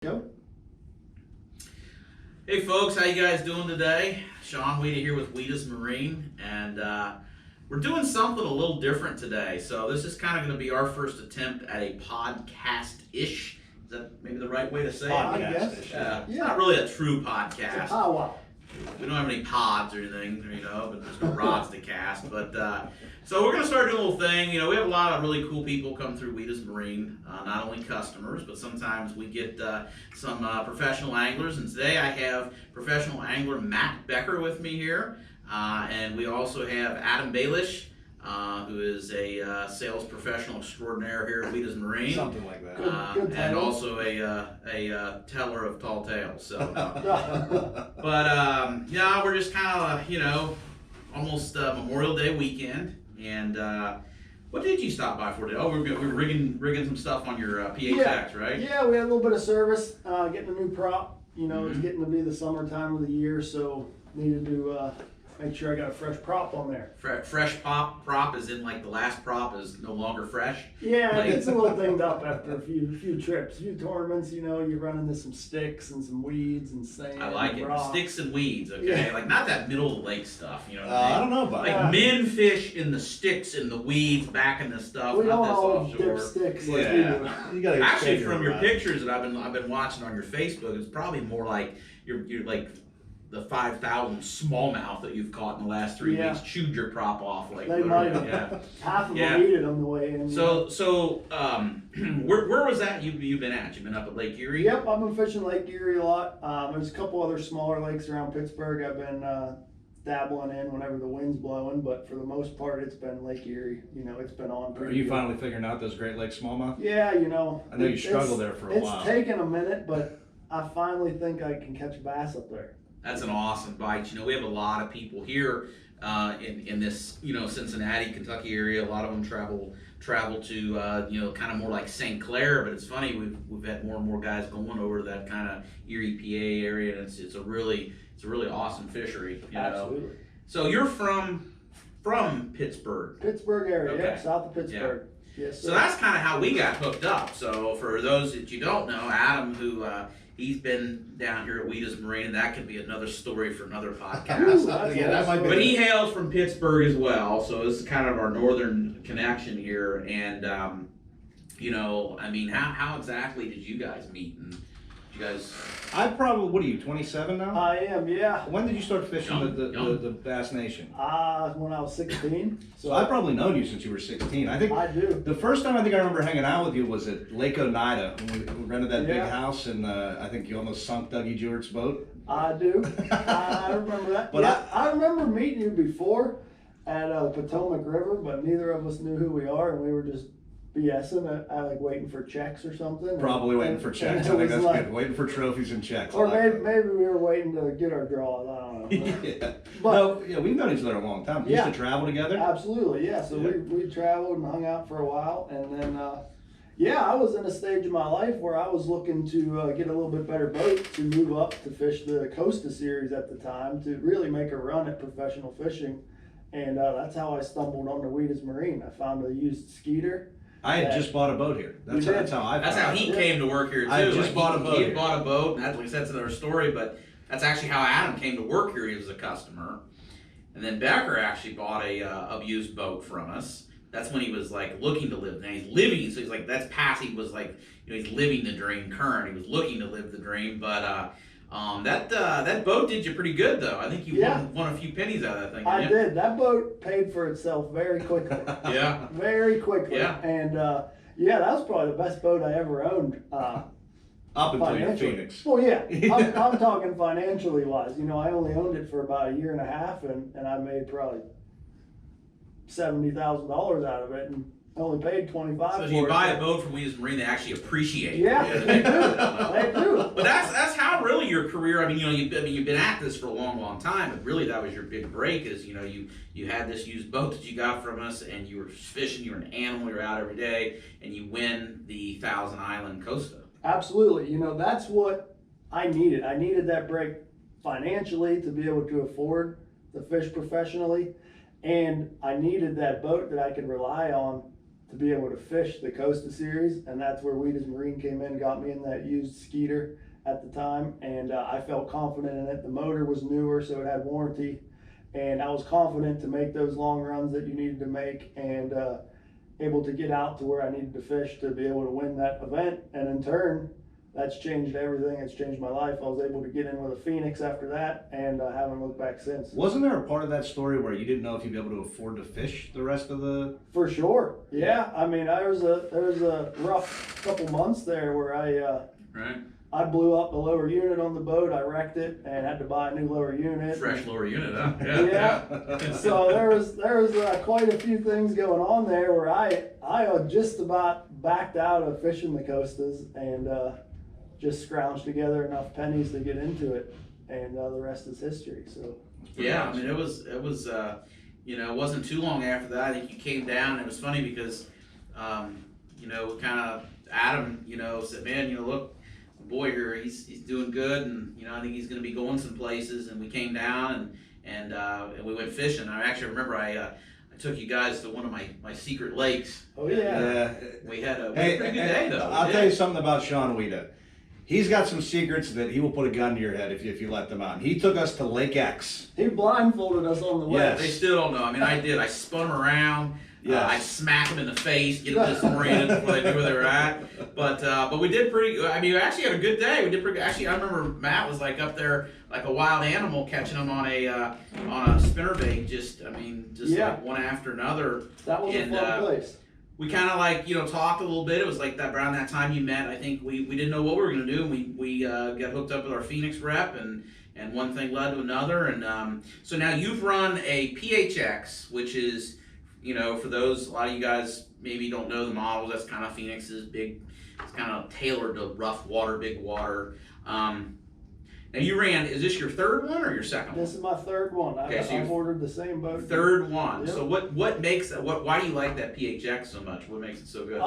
Go. Hey folks, how you guys doing today? Sean Wieda here with Wiedas Marine, and we're doing something a little different today. So this is kind of going to be our first attempt at a podcast-ish. Is that maybe the right way to say it? Podcast-ish. It's not really a true It's a podcast. powwow. We don't have any pods or anything, but there's no rods to cast. But so we're going to start doing a little thing. We have a lot of really cool people come through Wiedas Marine, not only customers, but sometimes we get some professional anglers. And today I have professional angler Matt Becker with me here. And we also have Adam Baelish, who is a sales professional extraordinaire here at Wiedas Marine. Something like that. Good And title. also a teller of tall tales. So, yeah, we're just kind of, almost Memorial Day weekend. And what did you stop by for today? Oh, we were rigging some stuff on your PHX, right? Yeah, we had a little bit of service, getting a new prop. It's getting to be the summertime of the year, so needed to make sure I got a fresh prop on there. Fresh prop is in like the last prop is no longer fresh. Yeah, Like- it's a little thinged up after a few trips, a few tournaments. You run into some sticks and some weeds and sand. I like and it. rocks. Sticks and weeds, okay? Yeah. Like not that middle of the lake stuff, you know what I I mean? don't know about Like that. men fish in the sticks and the weeds back in the stuff, We not don't this always offshore. dip sticks like we do. Yeah, you gotta Actually, expand from your horizon. pictures that I've been watching on your Facebook, it's probably more like you're like the 5,000 smallmouth that you've caught in the last 3 Yeah. weeks chewed your prop off like They literally. might have. Yeah. Half of Yeah. them eated them the way in. So where was that you've been at? You've been up at Lake Erie? Yep, I've been fishing Lake Erie a lot. There's a couple other smaller lakes around Pittsburgh I've been dabbling in whenever the wind's blowing, but for the most part, it's been Lake Erie. It's been on Are pretty you good. finally figuring out those Great Lakes smallmouth? Yeah, I know you it's- struggled there for a while. It's taken a minute, but I finally think I can catch bass up there. That's an awesome bite. We have a lot of people here in this Cincinnati, Kentucky area. A lot of them travel to kind of more like St. Clair. But it's funny, we've had more and more guys going over to that kind of Erie, PA area, and it's a really awesome fishery. Absolutely. So you're from Pittsburgh. Pittsburgh area, Okay. yeah, south of Pittsburgh. Yes, So sir. that's kind of how we got hooked up. So for those that you don't know, Adam, who he's been down here at Wiedas Marine, and that could be another story for another Ooh, podcast. that's Yeah, that might be- But he hails from Pittsburgh as well, so this is kind of our northern connection here. And how exactly did you guys meet? And did you guys? I probably, what are you, 27 now? I am, yeah. When did you start fishing Young. the Bass Nation? When I was 16. So I've probably known you since you were 16. I think I do. the first time I remember hanging out with you was at Lake Oneida when we rented that big Yeah. house, and I think you almost sunk Dougie Jewett's boat. I do. I remember that. But Yeah, I remember meeting you before at Potomac River, but neither of us knew who we are, and we were just BSing, like waiting for checks or something. Probably waiting for checks. I it think was that's like- good. Waiting for trophies and checks. Or I like maybe we were waiting to get our draws. I don't know. yeah. But No, yeah, we've known each other a long time. We Yeah. used to travel together. absolutely, yeah. So Yeah. we traveled and hung out for a while, and then I was in a stage of my life where I was looking to get a little bit better boat to move up to fish the Costa Series at the time to really make a run at professional fishing, and that's how I stumbled on the Wiedas Marine. I found a used Skeeter. I had Yeah. just bought a boat here. You did? That's how I. That's found how it. he Yeah. came to work here too. I just bought a boat He here. bought a boat, and that's another story. But that's actually how Adam came to work here. He was a customer, and then Becker actually bought a used boat from us. That's when he was like looking to live. Now he's living, so he's like that's past. He was like he's living the dream current. He was looking to live the dream, but that boat did you pretty good though. I think you Yeah. won a few pennies out of that thing. I didn't you? did. That boat paid for itself very quickly. Yeah. Very quickly. Yeah. And that was probably the best boat I ever owned. Up until you're Financially. Phoenix. Well, yeah, I'm talking financially wise. I only owned it for about a year and a half, and I made probably $70,000 out of it, and only paid $25 So for if you it. buy a boat from Wiedas Marine, they actually appreciate it. Yeah, Yeah, they do. They do. But that's how really your career. You've been at this for a long time. But really, that was your big break. Is you had this used boat that you got from us, and you were fishing. You were an animal. You were out every day, and you win the Thousand Island Costa. Absolutely. That's what I needed. I needed that break financially to be able to afford to fish professionally, and I needed that boat that I could rely on to be able to fish the Costa Series, and that's where Wiedas Marine came in, got me in that used Skeeter at the time, and I felt confident in it. The motor was newer, so it had warranty, and I was confident to make those long runs that you needed to make, and able to get out to where I needed to fish to be able to win that event. And in turn, that's changed everything. It's changed my life. I was able to get in with a Phoenix after that, and I haven't looked back since. Wasn't there a part of that story where you didn't know if you'd be able to afford to fish the rest of the? For sure, yeah. I mean, there was a rough couple months there where I blew up the lower unit on the boat. I wrecked it and had to buy a new lower unit. Fresh lower unit, huh? Yeah. So there was quite a few things going on there where I just about backed out of fishing the Costas and just scrounged together enough pennies to get into it, and the rest is history. So. Yeah, I mean it was you know, it wasn't too long after that. I think you came down, and it was funny because you know, kind of Adam, you know, said, man, you know, look, the boy here, he's doing good, and you know, I think he's going to be going some places. And we came down and we went fishing. I actually remember I took you guys to one of my secret lakes. Oh yeah. We had a pretty good day though. I'll tell you something about Sean Wieda. He's got some secrets that he will put a gun to your head if you let them out. He took us to Lake X. He blindfolded us on the way. Yes. They still don't know. I mean, I did. I spun them around. Yes. I smacked them in the face, get them disoriented before they knew where they were at. But we did pretty good. I mean, we actually had a good day. We did pretty good. Actually, I remember Matt was like up there like a wild animal catching them on a spinnerbait. Just like one after another. That was a fun place. We kind of like, you know, talked a little bit. It was like that around that time you met. I think we didn't know what we were going to do. We got hooked up with our Phoenix rep, and one thing led to another. And so now you've run a PHX, which is, you know, for those, a lot of you guys maybe don't know the models. That's kind of Phoenix's big. It's kind of tailored to rough water, big water. Now you ran, is this your third one or your second one? This is my third one. Okay, so I've ordered the same boat. Third one. Yep. So what makes that? Why do you like that PHX so much? What makes it so good?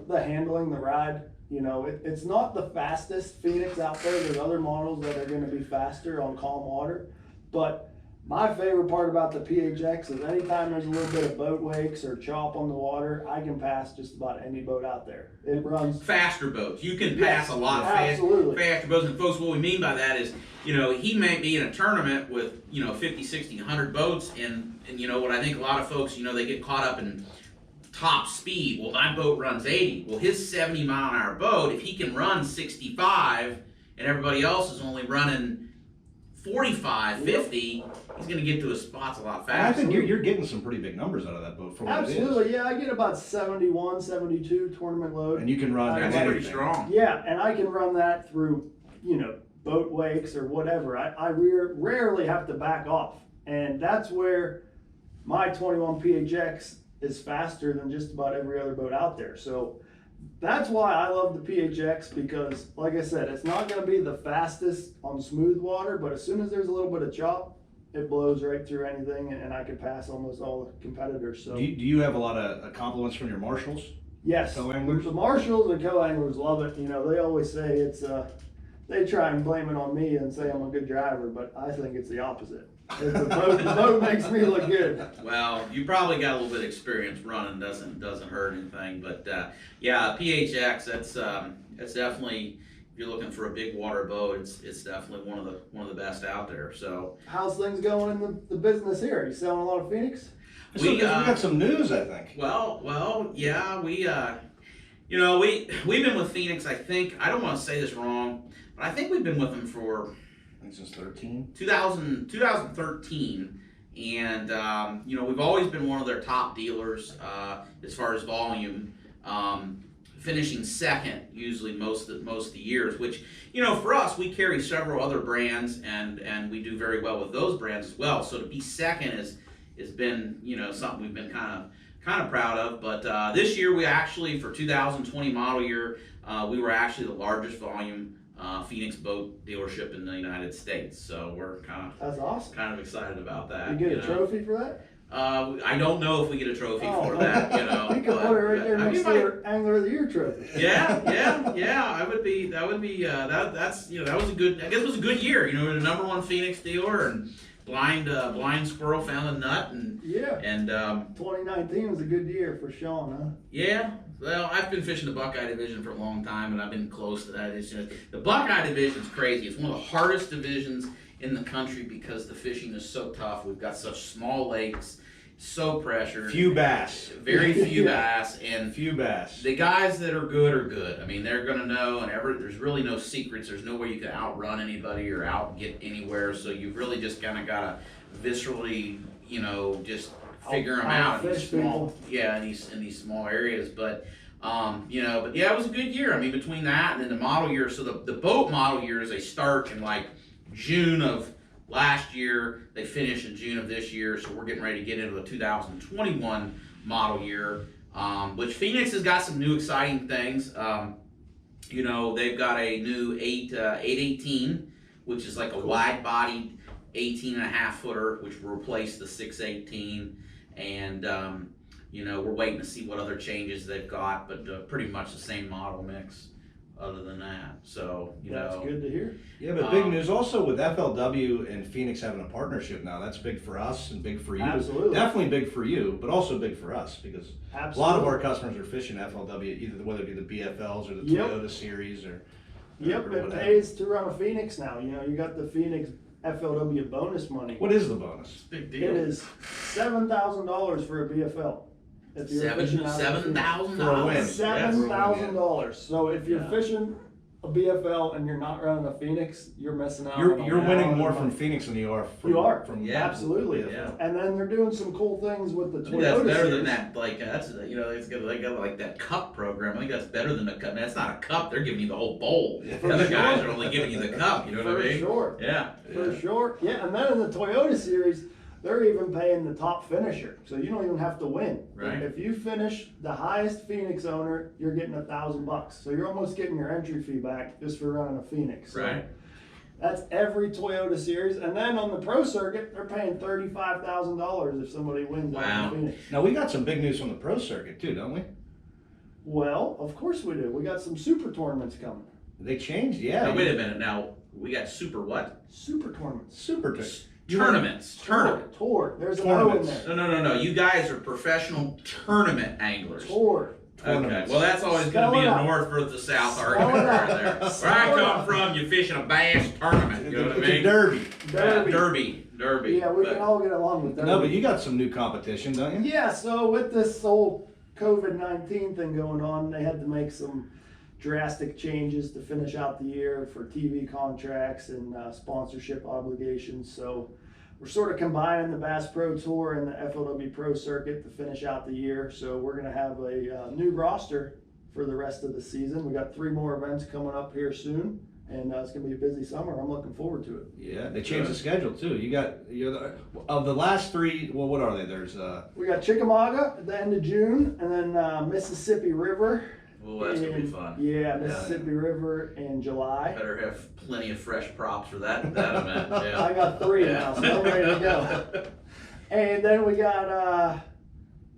The handling, the ride. You know, it's not the fastest Phoenix out there. There's other models that are going to be faster on calm water, but my favorite part about the PHX is anytime there's a little bit of boat wakes or chop on the water, I can pass just about any boat out there. It runs faster boats. You can pass a lot faster boats. And folks, what we mean by that is, you know, he may be in a tournament with, you know, 50, 60, 100 boats, and you know what I think a lot of folks, you know, they get caught up in top speed. Well, my boat runs 80. Well, his 70-mile-an-hour boat, if he can run 65 and everybody else is only running 45, 50, he's going to get to his spots a lot faster. And I think you're getting some pretty big numbers out of that boat for what it is. Absolutely, yeah. I get about 71, 72 tournament load. And you can run That's anything. pretty strong. Yeah, and I can run that through, you know, boat wakes or whatever. I rarely have to back off. And that's where my 21 PHX is faster than just about every other boat out there. So that's why I love the PHX, because like I said, it's not going to be the fastest on smooth water, but as soon as there's a little bit of chop, it blows right through anything, and I can pass almost all the competitors. So Do you have a lot of compliments from your marshals? yes, Co-anglers? the marshals and co-anglers love it. You know, they always say it's they try and blame it on me and say I'm a good driver, but I think it's the opposite. The boat makes me look good. Well, you probably got a little bit of experience running. Doesn't hurt anything. But yeah, PHX. That's definitely, if you're looking for a big water boat, it's definitely one of the best out there. So How's things going in the business here? Are you selling a lot of Phoenix? We got some news, I think. Well, yeah, we you know, we've been with Phoenix. I think, I don't want to say this wrong, but I think we've been with them for, I think since 2013, and you know, we've always been one of their top dealers as far as volume, finishing second usually most of the years. Which, you know, for us, we carry several other brands, and we do very well with those brands as well. So to be second has been, you know, something we've been kind of proud of. But this year, we actually, for 2020 model year, we were actually the largest volume Phoenix boat dealership in the United States. So we're That's awesome. kind of excited about that. You get a know. trophy for that? I don't know if we get a trophy for that, you know. You can put it right there I mean, next to your Angler of the Year trophy. yeah. That would be that's, you know, that was a good, I guess it was a good year. You know, we were the #1 Phoenix dealer, and blind squirrel found a nut, and Yeah. and 2019 was a good year for Sean, huh? yeah. Well, I've been fishing the Buckeye division for a long time, and I've been close to that. It's just the Buckeye division is crazy. It's one of the hardest divisions in the country because the fishing is so tough. We've got such small lakes, so pressured. Few bass. Very few Yeah. bass, and Few bass. the guys that are good. I mean, they're gonna know, and there's really no secrets. There's no way you can outrun anybody or get anywhere. So you've really just kind of gotta viscerally, just figure them out in these Outfish small, people. yeah, in these small areas. But but yeah, it was a good year. I mean, between that and then the model year. So the boat model years, they start in like June of last year. They finish in June of this year. So we're getting ready to get into the 2021 model year, which Phoenix has got some new exciting things. They've got a new 818, which is like a wide-bodied 18.5 footer, which will replace the 618. And we're waiting to see what other changes they've got, but pretty much the same model mix. Other than that, so That's good to hear. Yeah, but big news also with FLW and Phoenix having a partnership now. That's big for us and big for you. Absolutely. Definitely big for you, but also big for us because Absolutely. a lot of our customers are fishing FLW, either whether it be the BFLs or the Yep. Toyota series or. Yep, or it whatever. pays to run a Phoenix now. You got the Phoenix FLW bonus money. What is the bonus? big It deal. is $7,000 for a BFL. If you're fishing out of a Phoenix. $7,000. $7,000. So if you're Yeah. fishing a BFL and you're not running a Phoenix, you're missing out. You're on a you're lot winning of more money. from Phoenix than you are from. You are. From Yeah. Absolutely. BFL. And then they're doing some cool things with the I think that's Toyota better series. than that. Like they got like that cup program. I think that's better than the cup. That's not a cup. They're giving you the whole bowl. Yeah. The other For guys sure. are only giving you the cup. You know what For I mean? sure. Yeah. For sure. Yeah, and then in the Toyota series, they're even paying the top finisher. So you don't even have to win. Right. If you finish the highest Phoenix owner, you're getting $1,000. So you're almost getting your entry fee back just for running a Phoenix. So Right. that's every Toyota series. And then on the pro circuit, they're paying $35,000 if somebody wins Wow. on the Phoenix. Now we got some big news from the pro circuit too, don't we? Well, of course we do. We got some super tournaments coming. They changed, yeah. Now, wait a minute. Now we got super what? Super tournaments. Super. Tournaments. Tour. There's an O in Tournaments. there. No. You guys are professional tournament anglers. Tour. Okay, Tournaments. well that's always Spell going to be it a out. north versus south Spell argument it out. right there. Where Spell I it come out. from, you fishing a bass tournament. You know what I It's a mean? derby. Derby. Derby. Yeah, we But- can all get along with that. No, but you got some new competition, don't you? Yeah, so with this whole COVID-19 thing going on, they had to make some drastic changes to finish out the year for TV contracts and sponsorship obligations. So we're sort of combining the Bass Pro Tour and the FLW Pro Circuit to finish out the year. So we're going to have a new roster for the rest of the season. We got 3 more events coming up here soon, and it's going to be a busy summer. I'm looking forward to it. Yeah, they changed the schedule too. Of the last 3. Well, what are they? There's We got Chickamauga at the end of June, and then Mississippi River. Oh, that's going to be in- fun. Yeah, Mississippi River in July. Better have plenty of fresh props for that event. Yeah. I got 3 now, so I'm ready to go. And then we got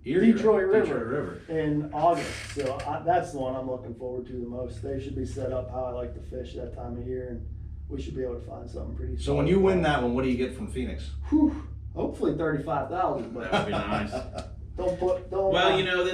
Erie, Detroit right? River. Detroit River. in August. So that's the one I'm looking forward to the most. They should be set up how I like to fish that time of year, and we should be able to find something pretty. So when solid. you win that one, what do you get from Phoenix? Whew, hopefully 35,000. That would But be nice. don't. Well,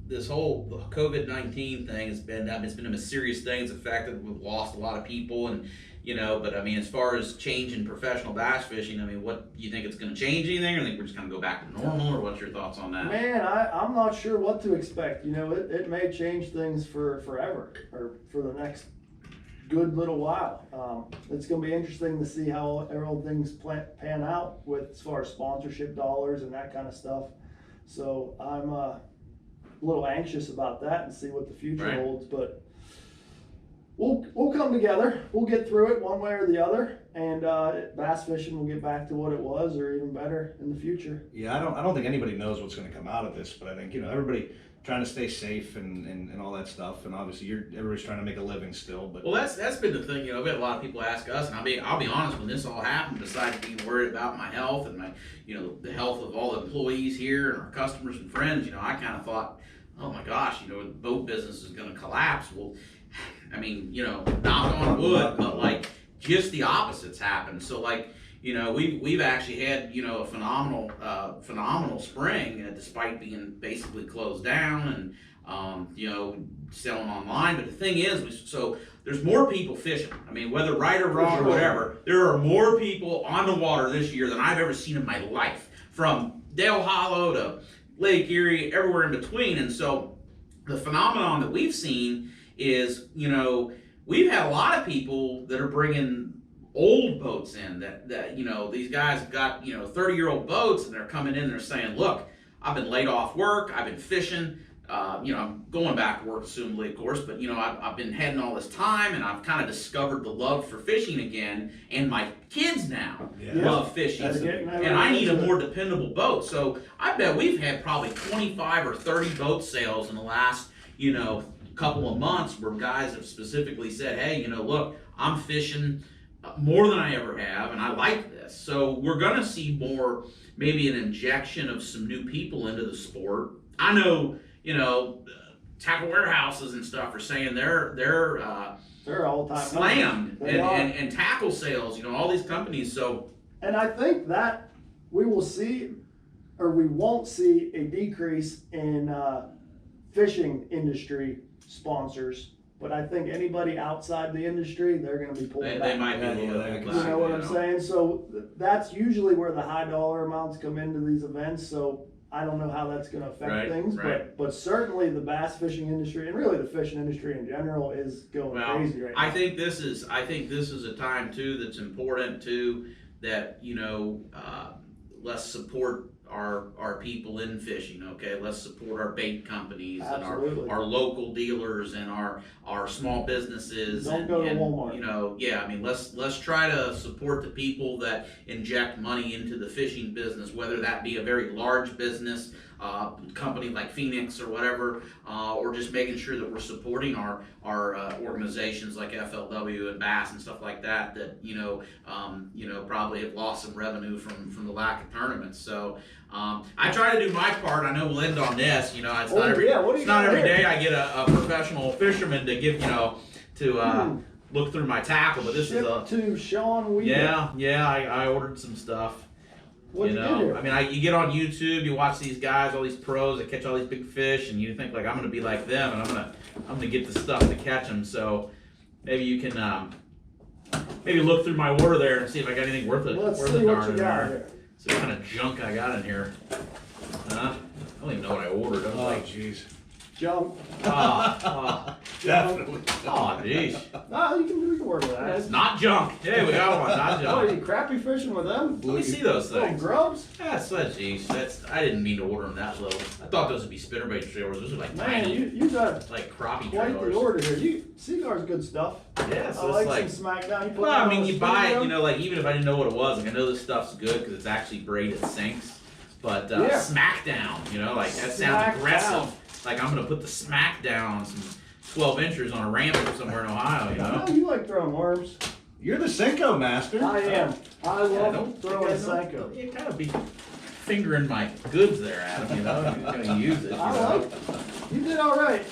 this whole COVID-19 thing has been it's been a serious thing. It's affected. We've lost a lot of people, and but I mean, as far as changing professional bass fishing, I mean, what you think it's going to change anything, or think we're just going to go back to normal, or what's your thoughts on that? Man, I'm not sure what to expect. It may change things for forever or for the next good little while. It's going to be interesting to see how all things pan out with as far as sponsorship dollars and that kind of stuff. So I'm a little anxious about that and see what the future Right. holds. But we'll come together. We'll get through it one way or the other, and bass fishing will get back to what it was or even better in the future. Yeah, I don't think anybody knows what's going to come out of this, but I think everybody trying to stay safe and all that stuff, and obviously everybody's trying to make a living still. But Well, that's been the thing. We've had a lot of people ask us, and I'll be honest. When this all happened, besides being worried about my health and my the health of all the employees here and our customers and friends, I kind of thought, oh my gosh, the boat business is going to collapse. Well, I mean, knock on wood, but like just the opposites happened. So like, you know, we've actually had, you know, a phenomenal spring, despite being basically closed down and, you know, selling online. But the thing is, so there's more people fishing. I mean, whether right or wrong or whatever, there are more people on the water this year than I've ever seen in my life, from Dale Hollow to Lake Erie, everywhere in between. And so the phenomenon that we've seen is, you know, we've had a lot of people that are bringing old boats in that you know, these guys have got, you know, 30-year-old boats, and they're coming in and they're saying, look, I've been laid off work, I've been fishing, you know, I'm going back to work assumably, of course, but you know, I've been heading all this time, and I've kind of discovered the love for fishing again, and my kids now love fishing, and I need a more dependable boat. So I bet we've had probably 25 or 30 boat sales in the last, you know, couple of months, where guys have specifically said, hey, you know, look, I'm fishing more than I ever have, and I like this. So we're gonna see more, maybe an injection of some new people into the sport. I know, you know, tackle warehouses and stuff are saying they're all time slammed, and tackle sales, you know, all these companies. So, and I think that we will see, or we won't see, a decrease in fishing industry sponsors. But I think anybody outside the industry, they're going to be pulling back. They might be a little bit back. You know what I'm saying? So that's usually where the high dollar amounts come into these events. So I don't know how that's going to affect things, but certainly the bass fishing industry, and really the fishing industry in general, is going crazy right now. I think this is a time too that's important too, that, you know, let's support our people in fishing. Okay, let's support our bait companies and our local dealers and our small businesses. Don't go to Walmart. You know, yeah, I mean, let's try to support the people that inject money into the fishing business, whether that be a very large business, company like Phoenix or whatever, or just making sure that we're supporting our organizations like FLW and Bass and stuff like that, you know, probably have lost some revenue from the lack of tournaments. So I try to do my part. I know we'll end on this. You know, it's not every day I get a professional fisherman to give, you know, to look through my tackle, but this is to Sean Wieda. Yeah, I ordered some stuff. What'd you do? I mean, you get on YouTube, you watch these guys, all these pros that catch all these big fish, and you think like, I'm gonna be like them, and I'm gonna get the stuff to catch them. So maybe you can maybe look through my order there and see if I got anything worth it. Let's see what you got here. See what kind of junk I got in here. I don't even know what I ordered. I was jeez. Junk. Definitely. Oh, jeez. No, you can work with that. It's not junk. Hey, we got one. Not junk. What, are you crappy fishing with them? Let me see those Little things. grubs? Jeez. I didn't mean to order them that little. I thought those would be spinnerbait trailers. Those are like tiny. You got like crappie quite trailers. the order here. Seaguar's good stuff. Yeah, so I it's like some Smackdown. Well, I mean, you buy it, you know, like even if I didn't know what it was, like I know this stuff's good because it's actually braided sinks. But Smackdown, you know, like that sounds aggressive. Like I'm gonna put the Smackdown on some 12 inchers on a ramp somewhere in Ohio, you know. I know you like throwing worms. You're the Senko master. I am. I love throwing a Senko. You kind of be fingering my goods there, Adam. You know, you're gonna use it. You did all right.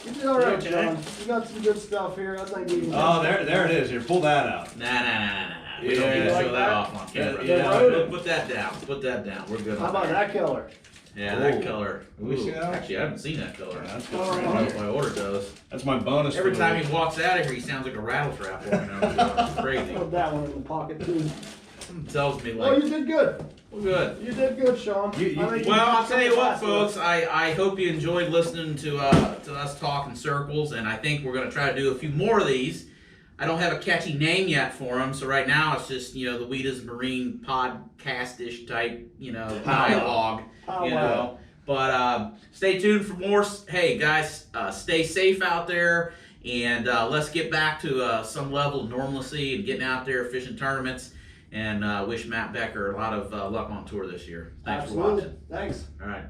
John. You got some good stuff here. I think you can. Oh, there it is. Here, pull that out. Nah. We don't need to show that off on camera. Put that down. We're good. How about that color? Yeah, that color. Ooh. Actually, I haven't seen that color. Yeah, that's I don't know if my order does. That's my bonus. Every time he walks out of here, he sounds like a rattle trap. It's crazy. Put that one in the pocket too. Something tells me like. Oh, you did good. Well, good. You did good, Sean. Well, I'll tell you what, folks. I hope you enjoyed listening to us talk in circles, and I think we're going to try to do a few more of these. I don't have a catchy name yet for them, so right now it's just, you know, the Wiedas Marine podcast-ish type, you know, dialogue, you know. But stay tuned for more. Hey, guys, stay safe out there, and let's get back to some level of normalcy and getting out there fishing tournaments. And wish Matt Becker a lot of luck on tour this year. Thanks for watching. Thanks. All right.